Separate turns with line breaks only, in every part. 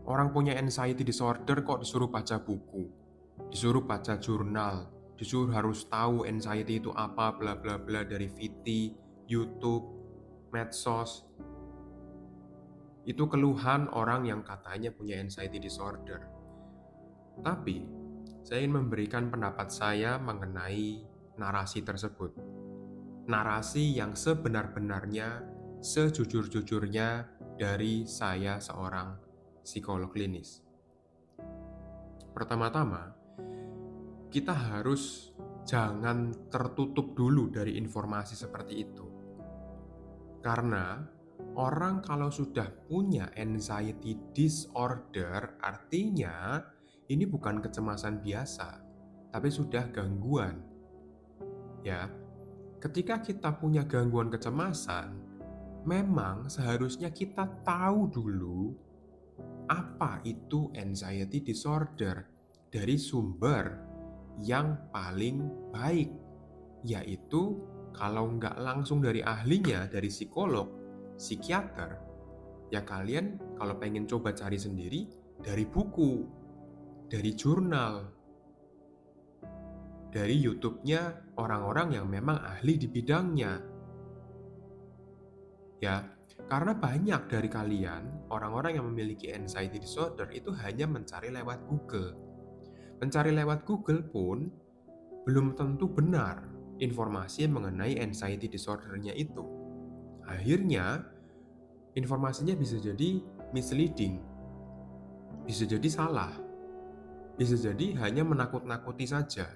Orang punya anxiety disorder kok disuruh baca buku, disuruh baca jurnal, disuruh harus tahu anxiety itu apa, bla bla bla dari VT, YouTube, medsos. Itu keluhan orang yang katanya punya anxiety disorder. Tapi, saya ingin memberikan pendapat saya mengenai narasi tersebut. Narasi yang sebenar-benarnya, sejujur-jujurnya dari saya seorang psikolog klinis. Pertama-tama, kita harus jangan tertutup dulu dari informasi seperti itu. Karena orang kalau sudah punya anxiety disorder, artinya ini bukan kecemasan biasa, tapi sudah gangguan. Ya, ketika kita punya gangguan kecemasan, memang seharusnya kita tahu dulu apa itu anxiety disorder dari sumber yang paling baik, yaitu kalau nggak langsung dari ahlinya, dari psikolog, psikiater, ya kalian kalau pengen coba cari sendiri dari buku, dari jurnal, dari YouTube-nya orang-orang yang memang ahli di bidangnya. Ya, karena banyak dari kalian, orang-orang yang memiliki anxiety disorder itu hanya mencari lewat Google. Mencari lewat Google pun belum tentu benar informasi mengenai anxiety disorder-nya itu. Akhirnya, informasinya bisa jadi misleading, bisa jadi salah, bisa jadi hanya menakut-nakuti saja.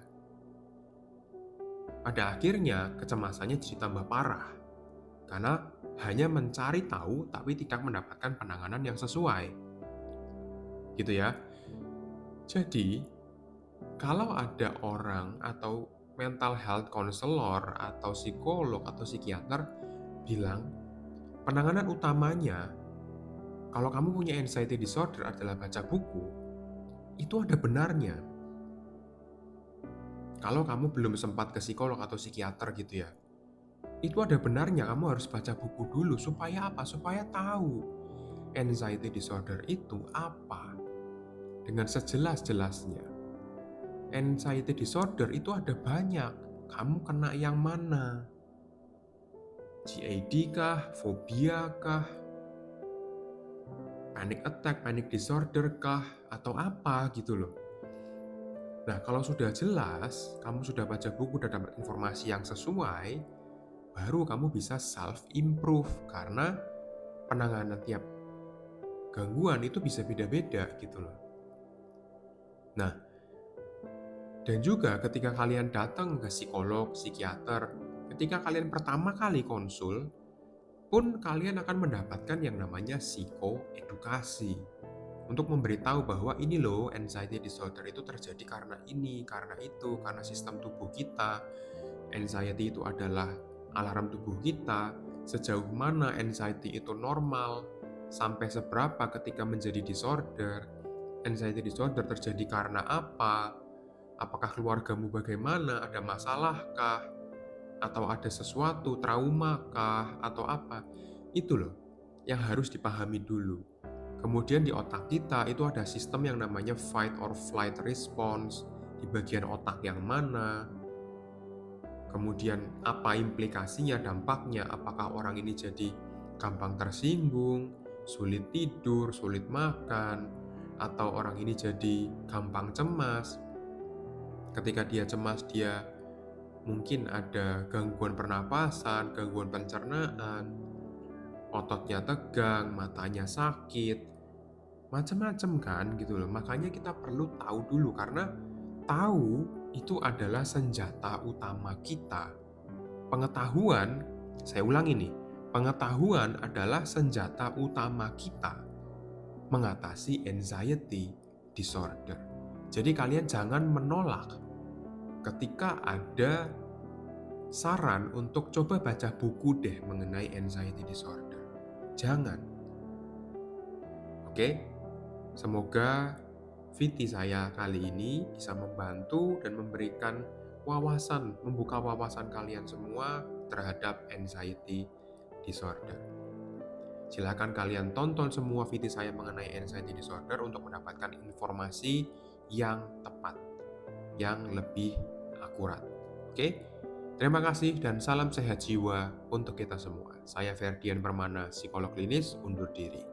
Pada akhirnya, kecemasannya jadi tambah parah, karena hanya mencari tahu tapi tidak mendapatkan penanganan yang sesuai. Gitu ya. Jadi, kalau ada orang atau mental health counselor atau psikolog atau psikiater bilang penanganan utamanya kalau kamu punya anxiety disorder adalah baca buku, itu ada benarnya. Kalau kamu belum sempat ke psikolog atau psikiater gitu ya, itu ada benarnya kamu harus baca buku dulu. Supaya apa? Supaya tahu anxiety disorder itu apa dengan sejelas-jelasnya. Anxiety disorder itu ada banyak. Kamu kena yang mana? GAD kah? Fobia kah? Panic attack, panic disorder kah? Atau apa gitu loh. Nah, kalau sudah jelas, kamu sudah baca buku dan dapat informasi yang sesuai, baru kamu bisa self-improve. Karena penanganan tiap gangguan itu bisa beda-beda gitu loh. Nah, dan juga ketika kalian datang ke psikolog, psikiater, ketika kalian pertama kali konsul, pun kalian akan mendapatkan yang namanya psikoedukasi. Untuk memberitahu bahwa ini loh anxiety disorder itu terjadi karena ini, karena itu, karena sistem tubuh kita. Anxiety itu adalah alarm tubuh kita, sejauh mana anxiety itu normal, sampai seberapa ketika menjadi disorder. Anxiety disorder terjadi karena apa? Apakah keluargamu bagaimana? Ada masalahkah? Atau ada sesuatu, trauma kah? Atau apa? Itu loh yang harus dipahami dulu. Kemudian di otak kita itu ada sistem yang namanya fight or flight response. Di bagian otak yang mana? Kemudian apa implikasinya, dampaknya? Apakah orang ini jadi gampang tersinggung, sulit tidur, sulit makan, atau orang ini jadi gampang cemas? Ketika dia cemas, dia mungkin ada gangguan pernapasan, gangguan pencernaan, ototnya tegang, matanya sakit, macam-macam kan gitu loh. Makanya kita perlu tahu dulu, karena tahu itu adalah senjata utama kita. Pengetahuan, saya ulangi nih, pengetahuan adalah senjata utama kita mengatasi anxiety disorder. Jadi kalian jangan menolak ketika ada saran untuk coba baca buku deh mengenai anxiety disorder. Jangan. Oke? Semoga VT saya kali ini bisa membantu dan memberikan wawasan, membuka wawasan kalian semua terhadap anxiety disorder. Silakan kalian tonton semua video saya mengenai anxiety disorder untuk mendapatkan informasi yang tepat, yang lebih akurat. Oke? Terima kasih dan salam sehat jiwa untuk kita semua. Saya Ferdian Permana, psikolog klinis, undur diri.